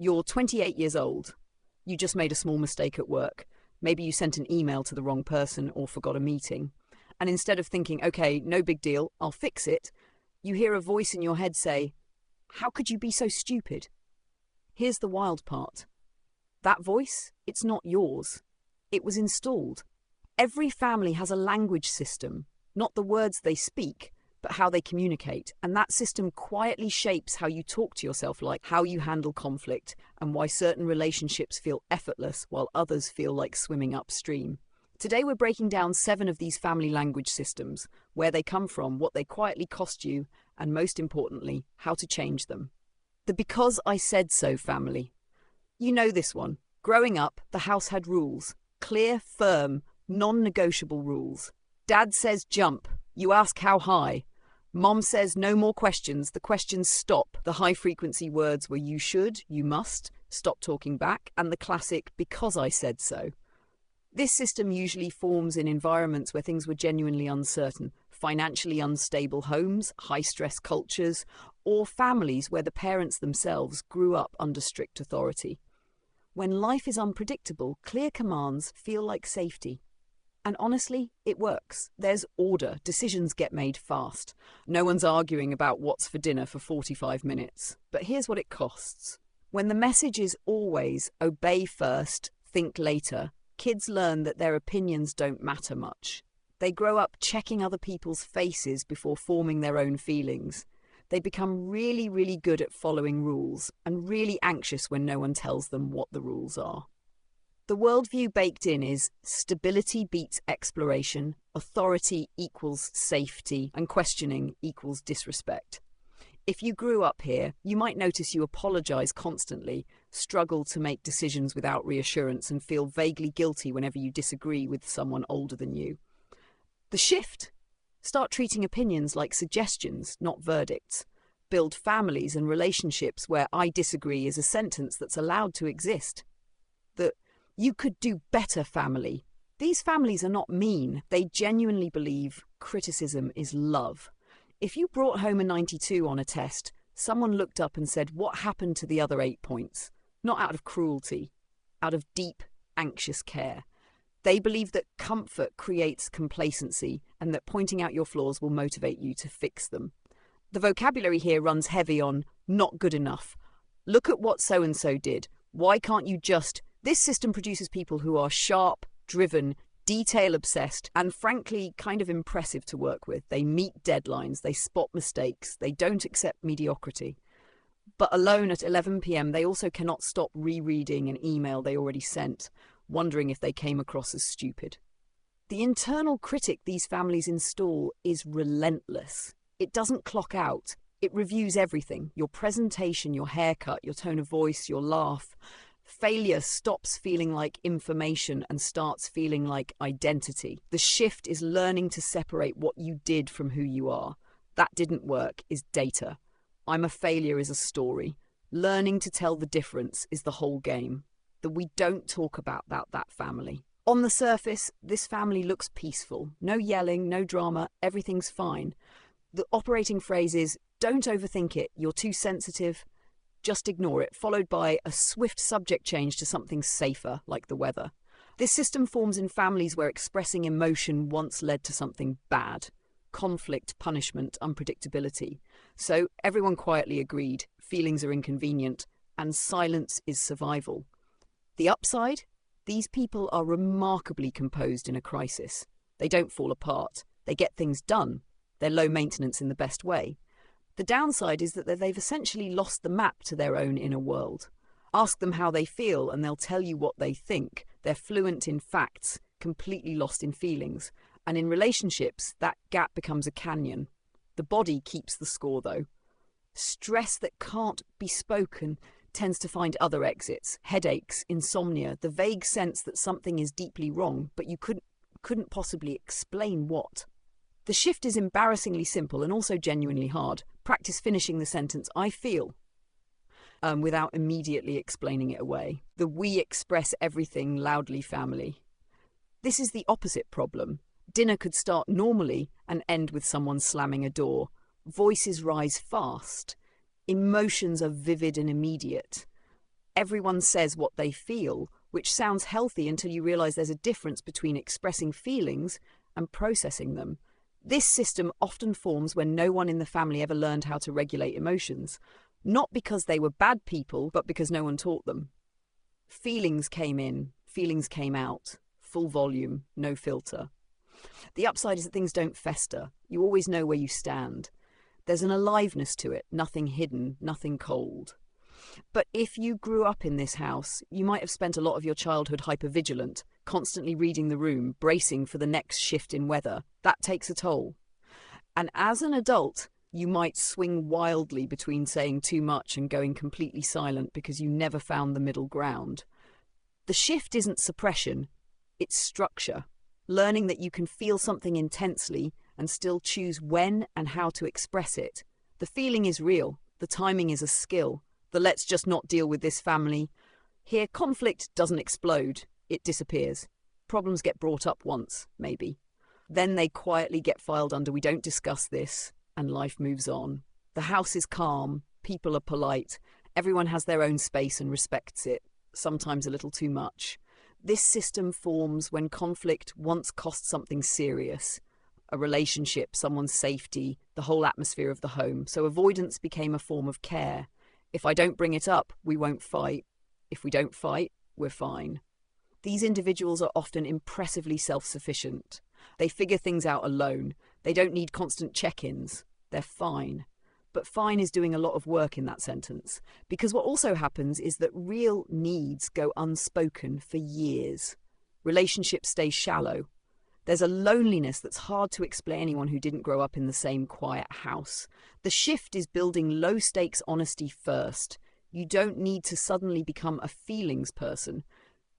You're 28 years old. You just made a small mistake at work. Maybe you sent an email to the wrong person or forgot a meeting. And instead of thinking, okay, no big deal, I'll fix it, you hear a voice in your head say, how could you be so stupid? Here's the wild part. That voice, it's not yours. It was installed. Every family has a language system, not the words they speak, but how they communicate. And that system quietly shapes how you talk to yourself, like how you handle conflict, and why certain relationships feel effortless while others feel like swimming upstream. Today we're breaking down 7 of these family language systems, where they come from, what they quietly cost you, and most importantly, how to change them. The because I said so family. You know this one. Growing up, the house had rules. Clear, firm, non-negotiable rules. Dad says jump. You ask how high. Mom says no more questions. The questions stop. The high-frequency words were you should, you must, stop talking back, and the classic because I said so. This system usually forms in environments where things were genuinely uncertain, financially unstable homes, high-stress cultures, or families where the parents themselves grew up under strict authority. When life is unpredictable, clear commands feel like safety. And honestly, it works. There's order. Decisions get made fast. No one's arguing about what's for dinner for 45 minutes. But here's what it costs. When the message is always obey first, think later, kids learn that their opinions don't matter much. They grow up checking other people's faces before forming their own feelings. They become really, really good at following rules and really anxious when no one tells them what the rules are. The worldview baked in is stability beats exploration, authority equals safety, and questioning equals disrespect. If you grew up here, you might notice you apologize constantly, struggle to make decisions without reassurance, and feel vaguely guilty whenever you disagree with someone older than you. The shift? Start treating opinions like suggestions, not verdicts. Build families and relationships where I disagree is a sentence that's allowed to exist. The you could do better family. These families are not mean. They genuinely believe criticism is love. If you brought home a 92 on a test, someone looked up and said, what happened to the other 8 points? Not out of cruelty, out of deep, anxious care. They believe that comfort creates complacency and that pointing out your flaws will motivate you to fix them. The vocabulary here runs heavy on not good enough. Look at what so-and-so did. Why can't you just... This system produces people who are sharp, driven, detail-obsessed, and frankly kind of impressive to work with. They meet deadlines, they spot mistakes, they don't accept mediocrity. But alone at 11 p.m, they also cannot stop rereading an email they already sent, wondering if they came across as stupid. The internal critic these families install is relentless. It doesn't clock out. It reviews everything: your presentation, your haircut, your tone of voice, your laugh. Failure stops feeling like information and starts feeling like identity. The shift is learning to separate what you did from who you are. That didn't work is data. I'm a failure is a story. Learning to tell the difference is the whole game. That we don't talk about that family. On the surface, this family looks peaceful. No yelling, no drama, everything's fine. The operating phrase is, don't overthink it, you're too sensitive. Just ignore it, followed by a swift subject change to something safer, like the weather. This system forms in families where expressing emotion once led to something bad. Conflict, punishment, unpredictability. So everyone quietly agreed, feelings are inconvenient, and silence is survival. The upside? These people are remarkably composed in a crisis. They don't fall apart. They get things done. They're low maintenance in the best way. The downside is that they've essentially lost the map to their own inner world. Ask them how they feel and they'll tell you what they think. They're fluent in facts, completely lost in feelings. And in relationships, that gap becomes a canyon. The body keeps the score though. Stress that can't be spoken tends to find other exits: headaches, insomnia, the vague sense that something is deeply wrong, but you couldn't possibly explain what. The shift is embarrassingly simple and also genuinely hard. Practice finishing the sentence, I feel, without immediately explaining it away. The we express everything loudly family. This is the opposite problem. Dinner could start normally and end with someone slamming a door. Voices rise fast. Emotions are vivid and immediate. Everyone says what they feel, which sounds healthy until you realize there's a difference between expressing feelings and processing them. This system often forms when no one in the family ever learned how to regulate emotions, not because they were bad people, but because no one taught them. Feelings came in, feelings came out, full volume, no filter. The upside is that things don't fester. You always know where you stand. There's an aliveness to it, nothing hidden, nothing cold. But if you grew up in this house, you might have spent a lot of your childhood hypervigilant, constantly reading the room, bracing for the next shift in weather. That takes a toll. And as an adult, you might swing wildly between saying too much and going completely silent because you never found the middle ground. The shift isn't suppression, it's structure. Learning that you can feel something intensely and still choose when and how to express it. The feeling is real, the timing is a skill. The let's just not deal with this family. Here, conflict doesn't explode, it disappears. Problems get brought up once, maybe. Then they quietly get filed under we don't discuss this, and life moves on. The house is calm, people are polite, everyone has their own space and respects it, sometimes a little too much. This system forms when conflict once cost something serious. A relationship, someone's safety, the whole atmosphere of the home. So avoidance became a form of care. If I don't bring it up, we won't fight. If we don't fight, we're fine. These individuals are often impressively self-sufficient. They figure things out alone. They don't need constant check-ins. They're fine. But fine is doing a lot of work in that sentence. Because what also happens is that real needs go unspoken for years. Relationships stay shallow. There's a loneliness that's hard to explain to anyone who didn't grow up in the same quiet house. The shift is building low-stakes honesty first. You don't need to suddenly become a feelings person.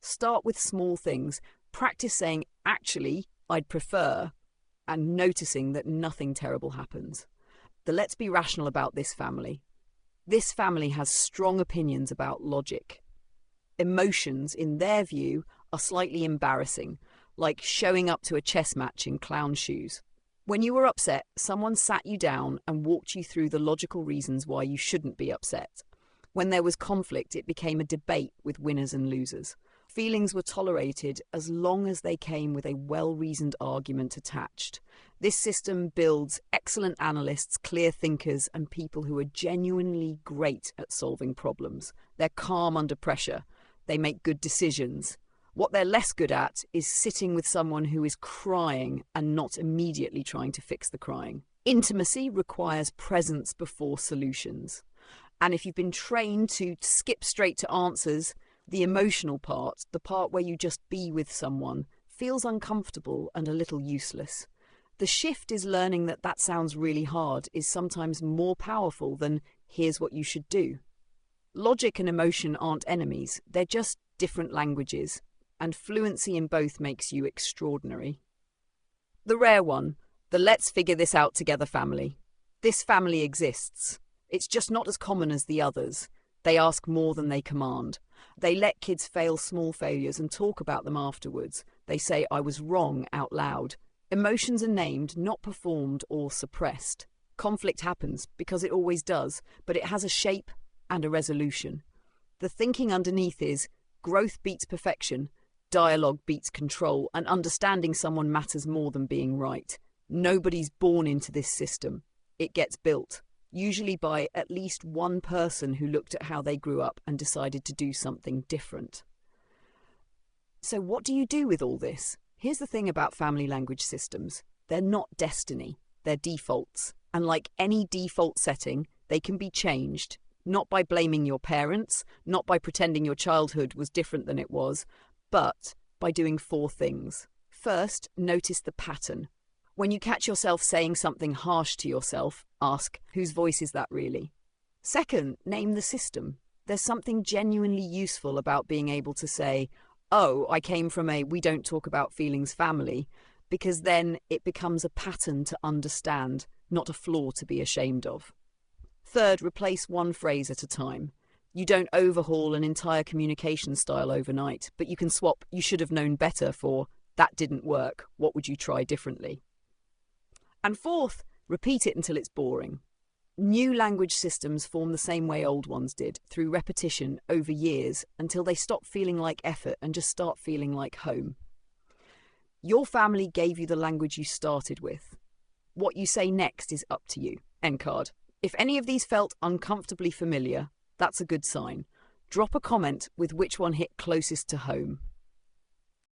Start with small things. Practice saying, actually, I'd prefer, and noticing that nothing terrible happens. The let's be rational about this family. This family has strong opinions about logic. Emotions, in their view, are slightly embarrassing, like showing up to a chess match in clown shoes. When you were upset, someone sat you down and walked you through the logical reasons why you shouldn't be upset. When there was conflict, it became a debate with winners and losers. Feelings were tolerated as long as they came with a well-reasoned argument attached. This system builds excellent analysts, clear thinkers, and people who are genuinely great at solving problems. They're calm under pressure. They make good decisions. What they're less good at is sitting with someone who is crying and not immediately trying to fix the crying. Intimacy requires presence before solutions. And if you've been trained to skip straight to answers, the emotional part, the part where you just be with someone, feels uncomfortable and a little useless. The shift is learning that that sounds really hard is sometimes more powerful than here's what you should do. Logic and emotion aren't enemies, they're just different languages. And fluency in both makes you extraordinary. The rare one, the let's figure this out together family. This family exists. It's just not as common as the others. They ask more than they command. They let kids fail small failures and talk about them afterwards. They say, I was wrong out loud. Emotions are named, not performed or suppressed. Conflict happens, because it always does, but it has a shape and a resolution. The thinking underneath is, growth beats perfection. Dialogue beats control, and understanding someone matters more than being right. Nobody's born into this system. It gets built, usually by at least one person who looked at how they grew up and decided to do something different. So what do you do with all this? Here's the thing about family language systems. They're not destiny. They're defaults. And like any default setting, they can be changed. Not by blaming your parents, not by pretending your childhood was different than it was, but by doing 4 things. First, notice the pattern. When you catch yourself saying something harsh to yourself, ask, whose voice is that really? Second, name the system. There's something genuinely useful about being able to say, oh, I came from a we don't talk about feelings family, because then it becomes a pattern to understand, not a flaw to be ashamed of. Third, replace one phrase at a time. You don't overhaul an entire communication style overnight, but you can swap you should have known better for that didn't work, what would you try differently? And fourth, repeat it until it's boring. New language systems form the same way old ones did, through repetition over years, until they stop feeling like effort and just start feeling like home. Your family gave you the language you started with. What you say next is up to you. End card. If any of these felt uncomfortably familiar, that's a good sign. Drop a comment with which one hit closest to home.